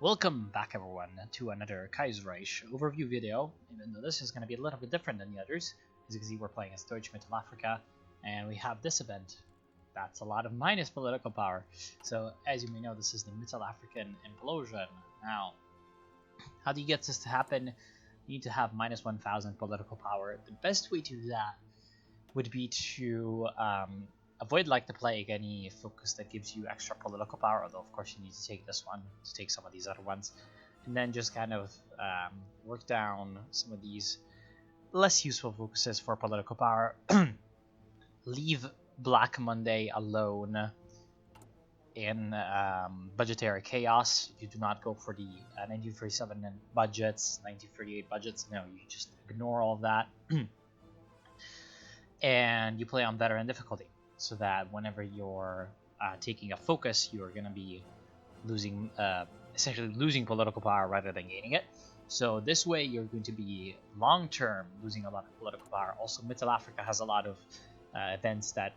Welcome back everyone to another Kaiserreich overview video, even though this is going to be a little bit different than the others. As you can see, we're playing as Deutsche Mittelafrika, and we have this event. That's a lot of minus political power. So as you may know, this is the Mittelafrikan Implosion. Now, how do you get this to happen? You need to have minus 1000 political power. The best way to do that would be to avoid like the plague any focus that gives you extra political power, although of course you need to take this one to take some of these other ones, and then just kind of work down some of these less useful focuses for political power. Leave Black Monday alone in budgetary chaos. You do not go for the 1937 budgets, 1938 budgets. No, you just ignore all of that. And you play on veteran difficulty, so that whenever you're taking a focus, you're going to be losing, essentially losing political power rather than gaining it. So this way you're going to be long-term losing a lot of political power. Also, Mittelafrika has a lot of events that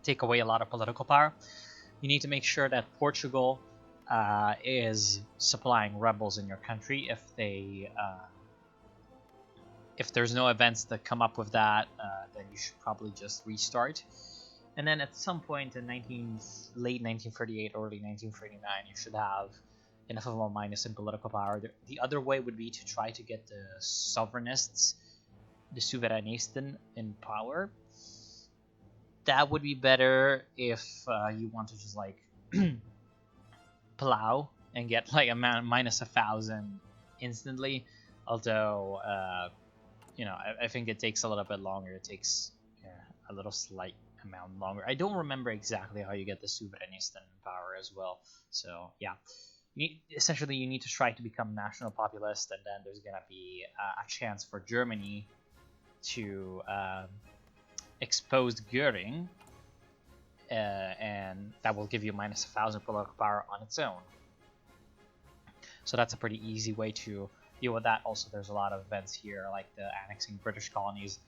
take away a lot of political power. You need to make sure that Portugal is supplying rebels in your country. If there's no events that come up with that, then you should probably just restart. And then at some point in late 1938, early 1939, you should have enough of a minus in political power. The other way would be to try to get the sovereignists, the Soevereignesten, in power. That would be better if you want to just like plow and get like a minus 1000 instantly. Although you know, I think it takes a little bit longer. It takes a little slight amount longer. I don't remember exactly how you get the Soevereignesten power as well. So yeah, essentially you need to try to become national populist, and then there's gonna be a chance for Germany to expose Göring, and that will give you minus 1000 political power on its own. So that's a pretty easy way to deal with that. Also, there's a lot of events here, like the annexing British colonies,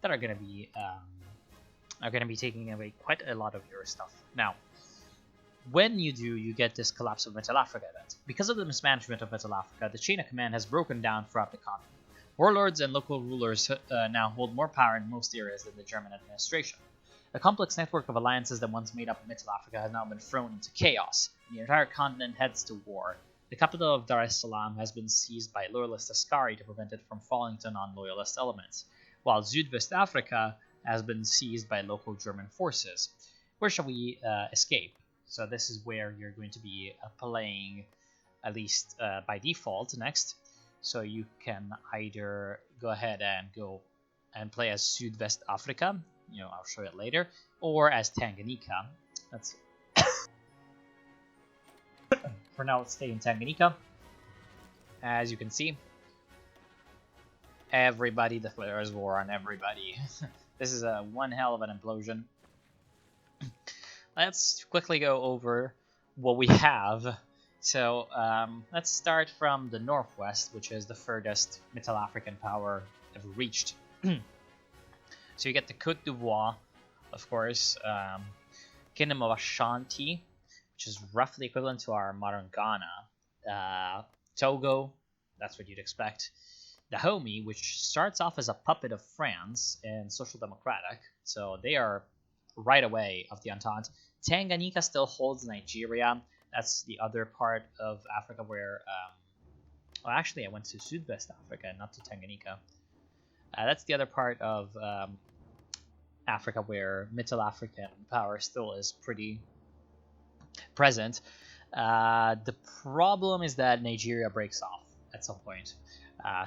that are going to be taking away quite a lot of your stuff. Now, when you do, you get this collapse of Mittelafrika event. Because of the mismanagement of Mittelafrika, the chain of command has broken down throughout the continent. Warlords and local rulers now hold more power in most areas than the German administration. A complex network of alliances that once made up Mittelafrika has now been thrown into chaos, and the entire continent heads to war. The capital of Dar es Salaam has been seized by loyalist Askari to prevent it from falling to non-loyalist elements, while Zuidwest Africa has been seized by local German forces. Where shall we escape? So this is where you're going to be playing, at least by default, next. So you can either go ahead and play as Zuidwest Afrika, you know, I'll show it later, or as Tanganyika. That's For now, let's stay in Tanganyika. As you can see, everybody declares war on everybody. This is one hell of an implosion. Let's quickly go over what we have. So let's start from the northwest, which is the furthest Mittelafrikan power ever reached. So you get the Côte d'Ivoire, of course, Kingdom of Ashanti, which is roughly equivalent to our modern Ghana, Togo, that's what you'd expect, Dahomey, which starts off as a puppet of France and Social Democratic, so they are right away of the Entente. Tanganyika still holds Nigeria. That's the other part of Africa where, well, actually I went to Zuidwest Africa, not to Tanganyika. That's the other part of Africa where Mittelafrikan power still is pretty present. The problem is that Nigeria breaks off at some point,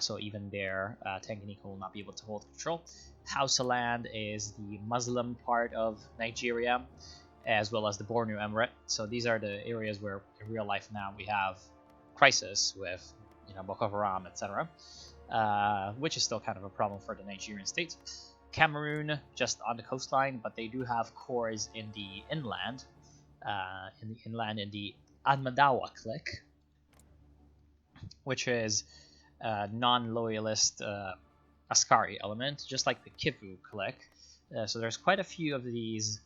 so even there Tanganyika will not be able to hold control. Hausaland is the Muslim part of Nigeria, as well as the Bornu Emirate. So these are the areas where in real life now we have crisis with, you know, Boko Haram, etc., which is still kind of a problem for the Nigerian state. Cameroon just on the coastline, but they do have cores in the inland. In the Amadawa clique, which is non-loyalist Askari element, just like the Kivu clique. So there's quite a few of these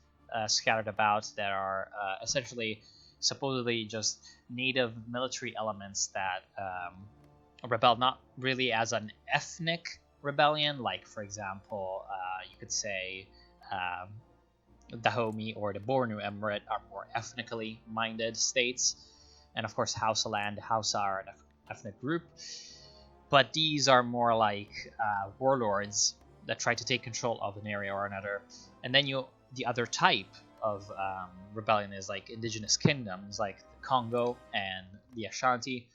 scattered about that are essentially supposedly just native military elements that rebel, not really as an ethnic rebellion, like for example, you could say Dahomey or the Bornu Emirate are more ethnically minded states, and of course Hausaland, Hausa are an ethnic group, but these are more like warlords that try to take control of an area or another. And then the other type of rebellion is like indigenous kingdoms, like the Congo and the Ashanti.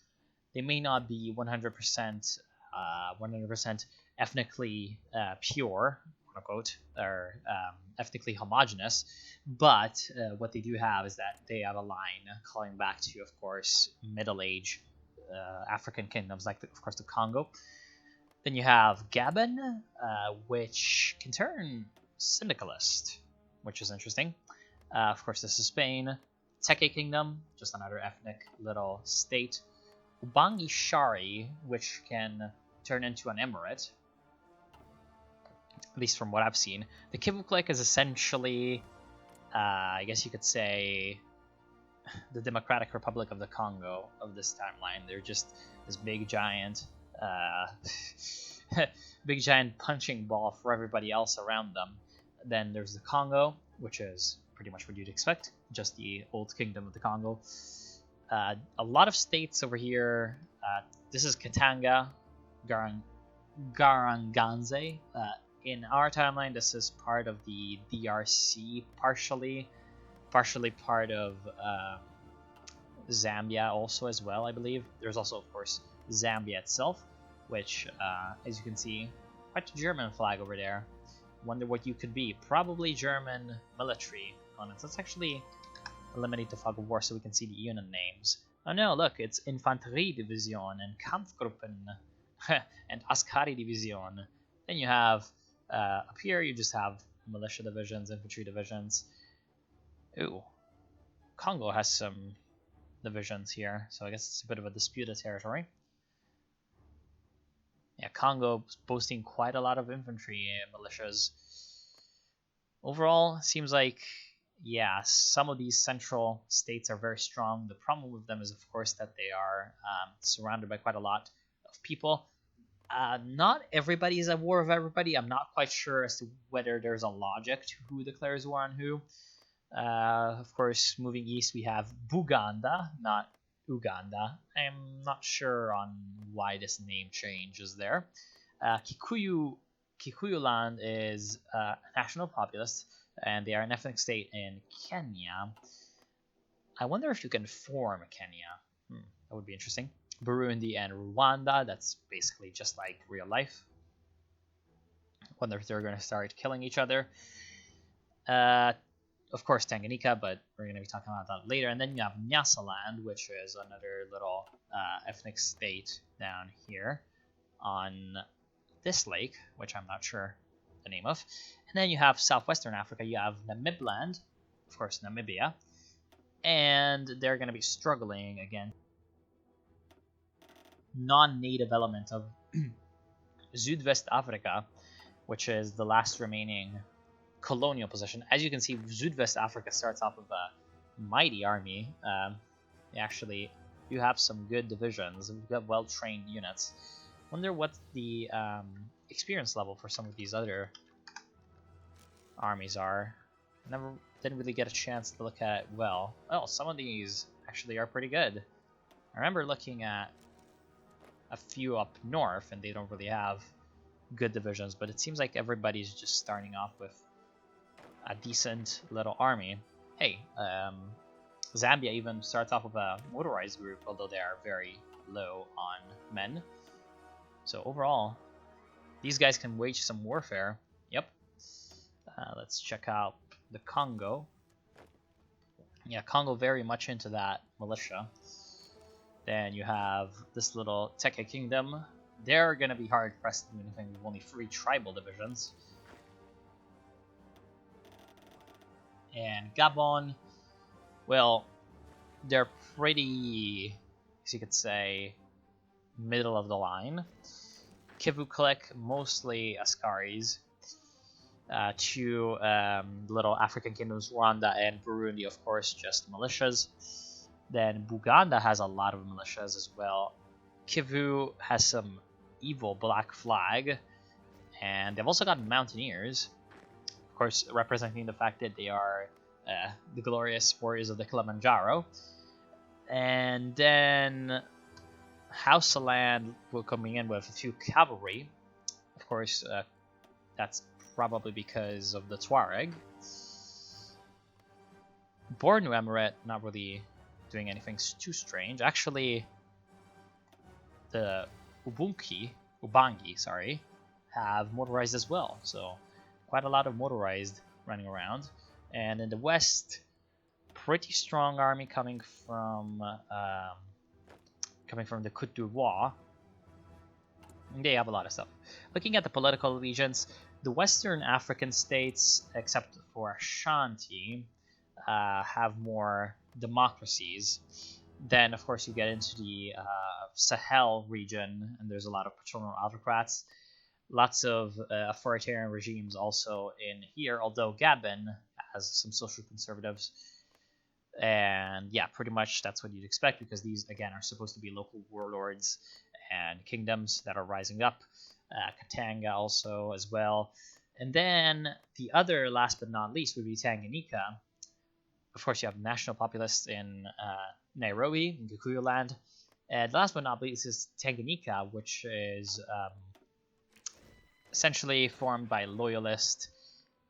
They may not be 100% ethnically pure, quote unquote, or ethnically homogenous, but what they do have is that they have a line calling back to, of course, Middle Age African kingdoms, like of course the Congo. Then you have Gabon, which can turn syndicalist, which is interesting. Of course, this is Spain. Teke Kingdom, just another ethnic little state. Ubangi Shari, which can turn into an emirate, at least from what I've seen. The Kivu clique is essentially, I guess you could say, the Democratic Republic of the Congo of this timeline. They're just this big giant punching ball for everybody else around them. Then there's the Congo, which is pretty much what you'd expect, just the old kingdom of the Congo. A lot of states over here. This is Katanga, Garanganze. In our timeline, this is part of the DRC, partially part of Zambia also as well, I believe. There's also, of course, Zambia itself, which, as you can see, quite a German flag over there. Wonder what you could be. Probably German military components. Let's actually eliminate the fog of war so we can see the unit names. Oh no, look, it's Infanterie Division and Kampfgruppen and Askari Division. Then you have, up here, you just have militia divisions, infantry divisions. Ooh, Congo has some divisions here, so I guess it's a bit of a disputed territory. Yeah, Congo boasting quite a lot of infantry and militias. Overall, seems like, yeah, some of these central states are very strong. The problem with them is, of course, that they are surrounded by quite a lot of people. Not everybody is at war with everybody. I'm not quite sure as to whether there's a logic to who declares war on who. Of course, moving east, we have Buganda, not Uganda. I'm not sure on why this name change is there. Kikuyu land is a national populace, and they are an ethnic state in Kenya. I wonder if you can form Kenya. That would be interesting. Burundi and Rwanda, that's basically just like real life. Wonder if they're going to start killing each other. Of course, Tanganyika, but we're going to be talking about that later. And then you have Nyasaland, which is another little ethnic state down here on this lake, which I'm not sure the name of. And then you have southwestern Africa. You have Namibland, of course, Namibia. And they're going to be struggling again. Non-native element of Zuidwest Africa, which is the last remaining colonial possession. As you can see, Zuidwest Africa starts off with a mighty army. Actually, you have some good divisions. You've got well-trained units. Wonder what the experience level for some of these other armies are. Didn't really get a chance to look at it well. Oh, some of these actually are pretty good. I remember looking at a few up north, and they don't really have good divisions, but it seems like everybody's just starting off with a decent little army. Hey, Zambia even starts off with a motorized group, although they are very low on men. So overall, these guys can wage some warfare. Yep. Let's check out the Congo. Yeah, Congo very much into that militia. Then you have this little Teke Kingdom. They're going to be hard-pressed to do anything with only 3 tribal divisions. And Gabon, well, they're pretty, as you could say, middle of the line. Kivu clique, mostly Askaris. 2 little African kingdoms, Rwanda and Burundi, of course, just militias. Then Buganda has a lot of militias as well. Kivu has some evil black flag, and they've also got mountaineers, of course, representing the fact that they are the glorious warriors of the Kilimanjaro. And then Hausaland will coming in with a few cavalry. Of course, that's probably because of the Tuareg. Bornu Emirate, not really doing anything too strange. Actually, the Ubangi, sorry, have motorized as well. So quite a lot of motorized running around. And in the west, pretty strong army coming from the Côte d'Ivoire. They have a lot of stuff. Looking at the political allegiance, the Western African states, except for Ashanti, have more democracies. Then, of course, you get into the Sahel region, and there's a lot of patronal autocrats. Lots of authoritarian regimes also in here, although Gabon has some social conservatives. And yeah, pretty much that's what you'd expect, because these, again, are supposed to be local warlords and kingdoms that are rising up. Katanga also as well. And then the other, last but not least, would be Tanganyika. Of course, you have national populists in Nairobi, in Kikuyu land. And last but not least is Tanganyika, which is essentially formed by loyalist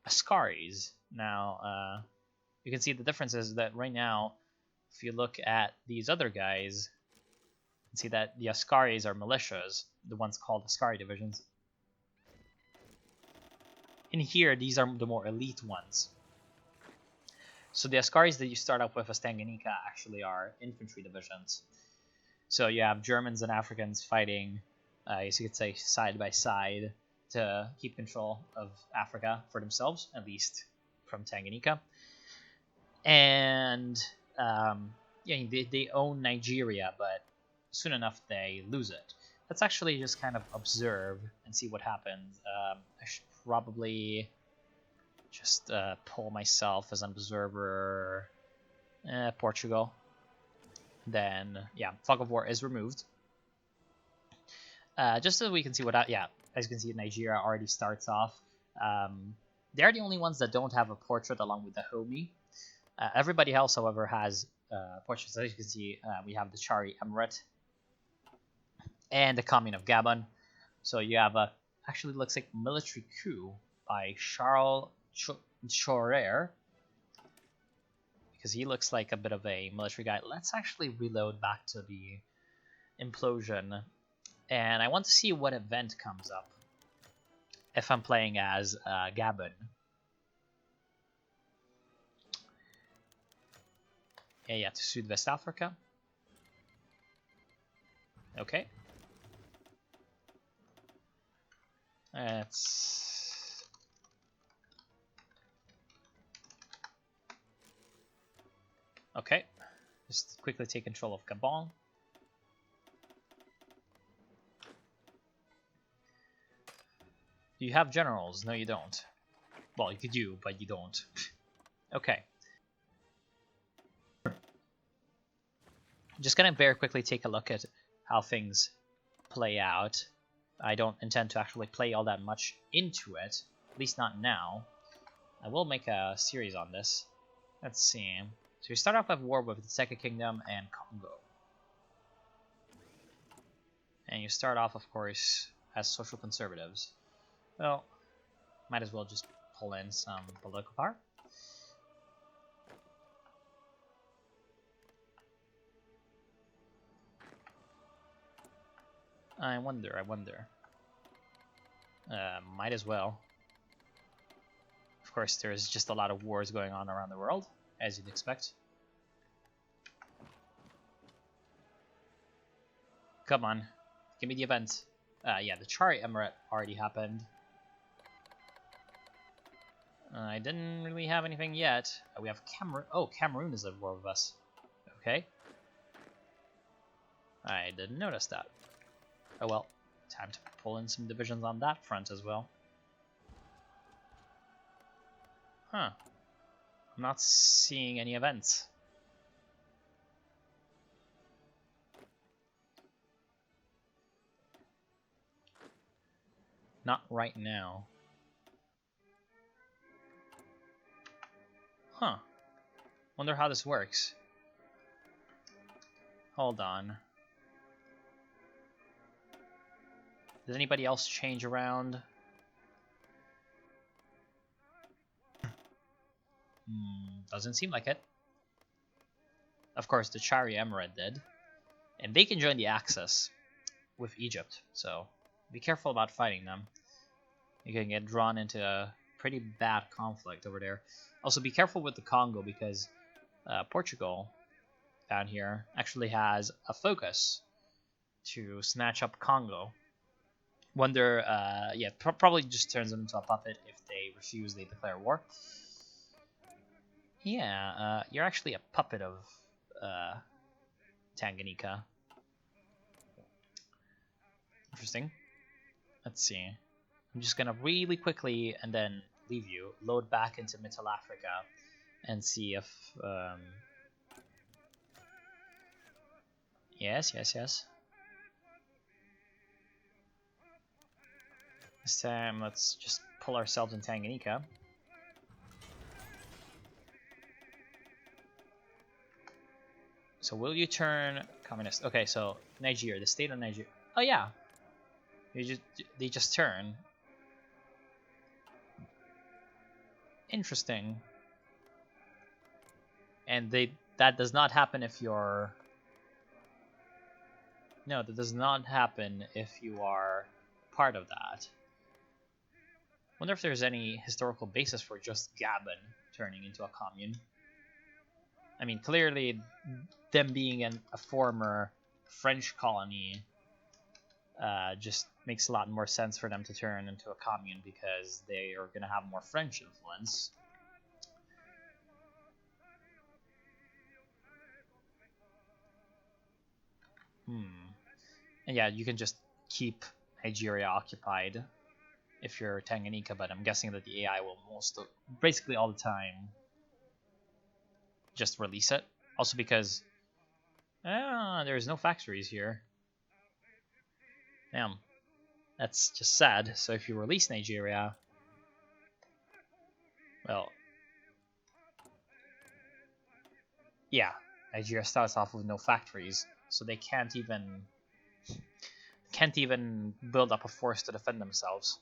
Askaris. Now, you can see the difference is that right now, if you look at these other guys, you can see that the Askaris are militias, the ones called Askari divisions. In here, these are the more elite ones. So the Askaris that you start up with as Tanganyika actually are infantry divisions. So you have Germans and Africans fighting, as you could say, side by side to keep control of Africa for themselves, at least from Tanganyika. And they own Nigeria, but soon enough they lose it. Let's actually just kind of observe and see what happens. I should probably just pull myself as an observer. Portugal. Then, yeah, fog of war is removed. Just so we can see what... as you can see, Nigeria already starts off. They're the only ones that don't have a portrait along with the homie. Everybody else, however, has portraits. As you can see, we have the Chari Emirate and the Commune of Gabon. So you have a, actually looks like military coup by Charles Chorer, because he looks like a bit of a military guy. Let's actually reload back to the implosion, and I want to see what event comes up if I'm playing as Gabon. Yeah, to Sud-West Africa. Okay. Let's... Okay. Just quickly take control of Gabon. Do you have generals? No, you don't. Well, you do, but you don't. Okay. Just gonna very quickly take a look at how things play out. I don't intend to actually play all that much into it, at least not now. I will make a series on this. Let's see. So you start off with war with the Second Kingdom and Congo. And you start off, of course, as social conservatives. Well, might as well just pull in some political power. I wonder. Might as well. Of course, there's just a lot of wars going on around the world, as you'd expect. Come on, give me the event. Yeah, the Chari Emirate already happened. I didn't really have anything yet. We have Cameroon. Oh, Cameroon is at war with us. Okay. I didn't notice that. Oh well, time to pull in some divisions on that front as well. Huh. I'm not seeing any events. Not right now. Huh. Wonder how this works. Hold on. Did anybody else change around? Doesn't seem like it. Of course, the Chari Emirate did. And they can join the Axis with Egypt, so be careful about fighting them. You can get drawn into a pretty bad conflict over there. Also, be careful with the Congo, because Portugal down here actually has a focus to snatch up Congo. Wonder, yeah, probably just turns them into a puppet. If they refuse, they declare war. Yeah, you're actually a puppet of Tanganyika. Interesting. Let's see. I'm just gonna really quickly and then leave you, load back into Mittelafrika, and see if yes. This time, let's just pull ourselves in Tanganyika. So will you turn communist? Okay, so Nigeria, the state of Nigeria. Oh yeah, they just turn. Interesting. And that does not happen if you're. No, that does not happen if you are part of that. Wonder if there's any historical basis for just Gabon turning into a commune. I mean, clearly, them being a former French colony just makes a lot more sense for them to turn into a commune, because they are going to have more French influence. And yeah, you can just keep Nigeria occupied if you're Tanganyika, but I'm guessing that the AI will basically all the time just release it. Also because there's no factories here. Damn. That's just sad. So if you release Nigeria, well, yeah, Nigeria starts off with no factories, so they can't even build up a force to defend themselves.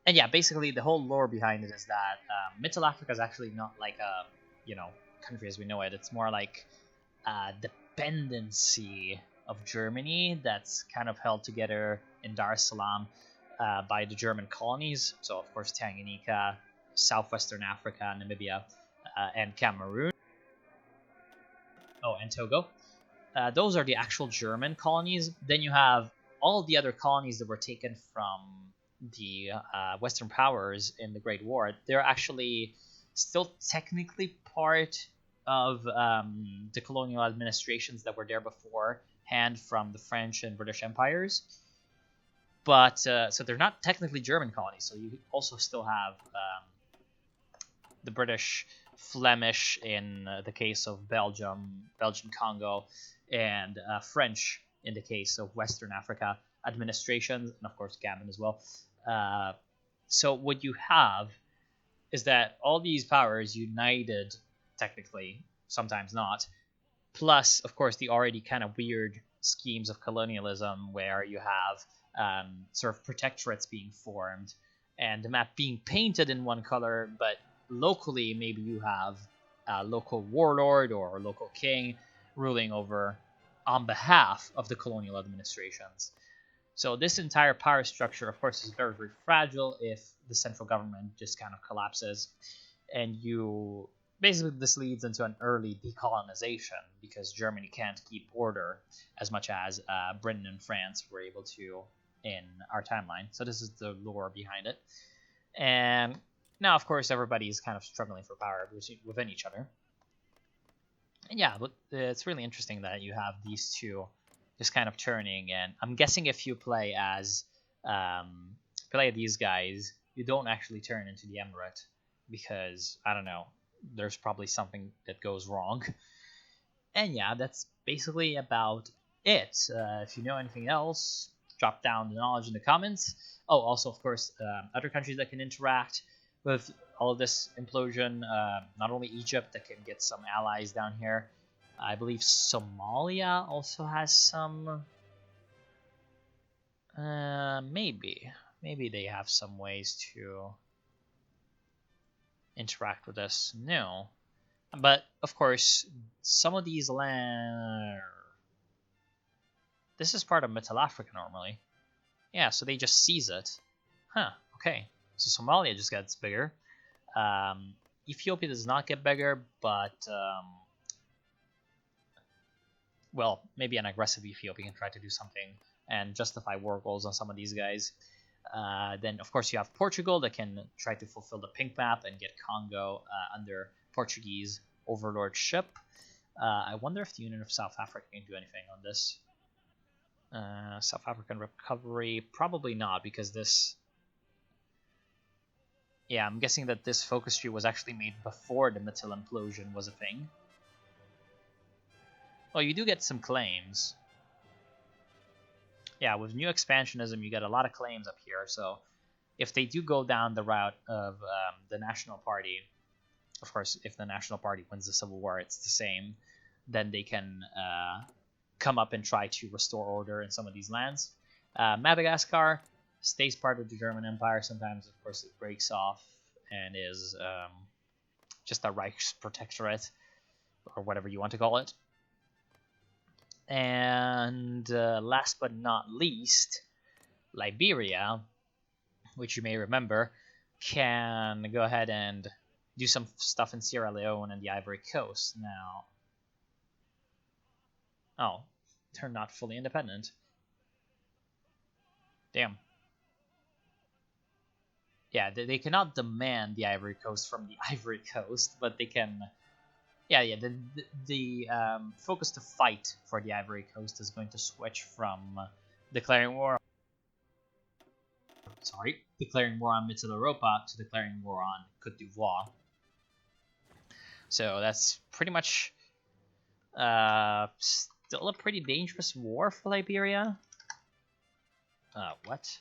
And yeah, basically the whole lore behind it is that Mittelafrika is actually not like a country as we know it. It's more like a dependency of Germany that's kind of held together in Dar es Salaam by the German colonies. So of course Tanganyika, Southwestern Africa, Namibia, and Cameroon. Oh, and Togo. Those are the actual German colonies. Then you have all the other colonies that were taken from the Western powers in the Great War. They're actually still technically part of the colonial administrations that were there beforehand from the French and British empires. But so they're not technically German colonies. So you also still have the British, Flemish in the case of Belgium Congo, and French in the case of Western Africa administrations, and of course Gabon as well. So what you have is that all these powers united, technically, sometimes not, plus, of course, the already kind of weird schemes of colonialism where you have sort of protectorates being formed and the map being painted in one color, but locally maybe you have a local warlord or a local king ruling over on behalf of the colonial administrations. So this entire power structure, of course, is very, very fragile if the central government just kind of collapses. And you basically, this leads into an early decolonization because Germany can't keep order as much as Britain and France were able to in our timeline. So this is the lore behind it. And now, of course, everybody's kind of struggling for power within each other. And yeah, but it's really interesting that you have these two just kind of turning. And I'm guessing if you play as these guys, you don't actually turn into the Emirate because, I don't know, there's probably something that goes wrong. And yeah, that's basically about it. If you know anything else, drop down the knowledge in the comments. Oh, also, of course, other countries that can interact with all of this implosion. Not only Egypt that can get some allies down here. I believe Somalia also has some. Maybe they have some ways to interact with us. No, but of course, some of these land. This is part of Mittelafrika normally. Yeah, so they just seize it. Huh, okay. So Somalia just gets bigger. Ethiopia does not get bigger, but, well, maybe an aggressive Ethiopia can try to do something and justify war goals on some of these guys. Then, of course, you have Portugal that can try to fulfill the pink map and get Congo under Portuguese overlordship. I wonder if the Union of South Africa can do anything on this. South African recovery, probably not, because this. Yeah, I'm guessing that this focus tree was actually made before the Mittel implosion was a thing. Well, you do get some claims. Yeah, with new expansionism, you get a lot of claims up here. So if they do go down the route of the National Party, of course, if the National Party wins the Civil War, it's the same, then they can come up and try to restore order in some of these lands. Madagascar stays part of the German Empire. Sometimes, of course, it breaks off and is just a Reichsprotectorate, or whatever you want to call it. And last but not least, Liberia, which you may remember, can go ahead and do some stuff in Sierra Leone and the Ivory Coast. Now, oh, they're not fully independent. Damn. Yeah, they cannot demand the Ivory Coast from the Ivory Coast, but they can. Yeah. The focus to fight for the Ivory Coast is going to switch from declaring war on Mittel Europa to declaring war on Côte d'Ivoire. So that's pretty much still a pretty dangerous war for Liberia. What?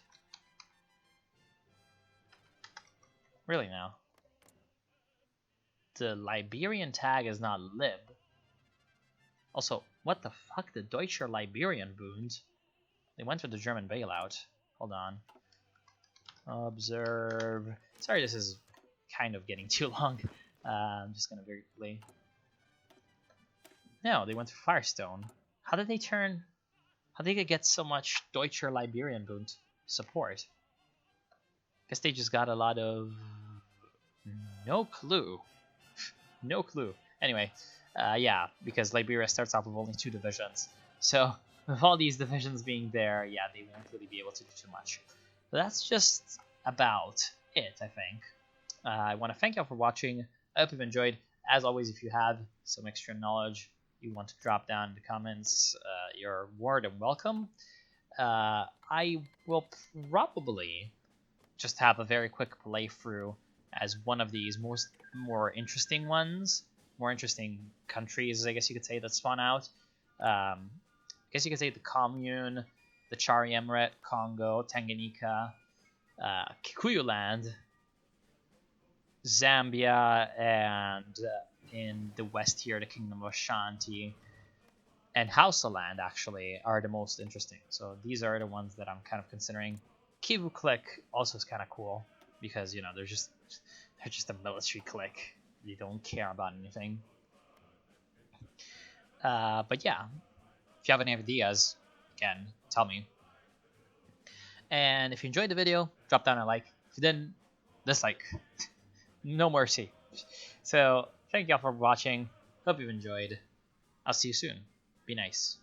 Really now? The Liberian tag is not lib. Also, what the fuck? The Deutscher Liberian Bund? They went for the German bailout. Hold on. Observe. Sorry, this is kind of getting too long. I'm just gonna very quickly. No, they went for Firestone. How did they turn? How did they get so much Deutscher Liberian Bund support? Guess they just got a lot of. No clue. No clue. Anyway, yeah, because Liberia starts off with only 2 divisions. So, with all these divisions being there, yeah, they won't really be able to do too much. But that's just about it, I think. I want to thank you all for watching. I hope you've enjoyed. As always, if you have some extra knowledge you want to drop down in the comments, you're more than welcome. I will probably just have a very quick playthrough as one of these more interesting ones, more interesting countries, I guess you could say, that spawn out. I guess you could say the Commune, the Chari Emirate, Congo, Tanganyika, Kikuyu Land, Zambia, and in the west here, the Kingdom of Ashanti, and Hausa Land actually are the most interesting. So these are the ones that I'm kind of considering. Kivu Click also is kind of cool because, you know, they're just a military clique. They don't care about anything. But yeah, if you have any ideas, again, tell me. And if you enjoyed the video, drop down a like. If you didn't, dislike. No mercy. So thank y'all for watching. Hope you've enjoyed. I'll see you soon. Be nice.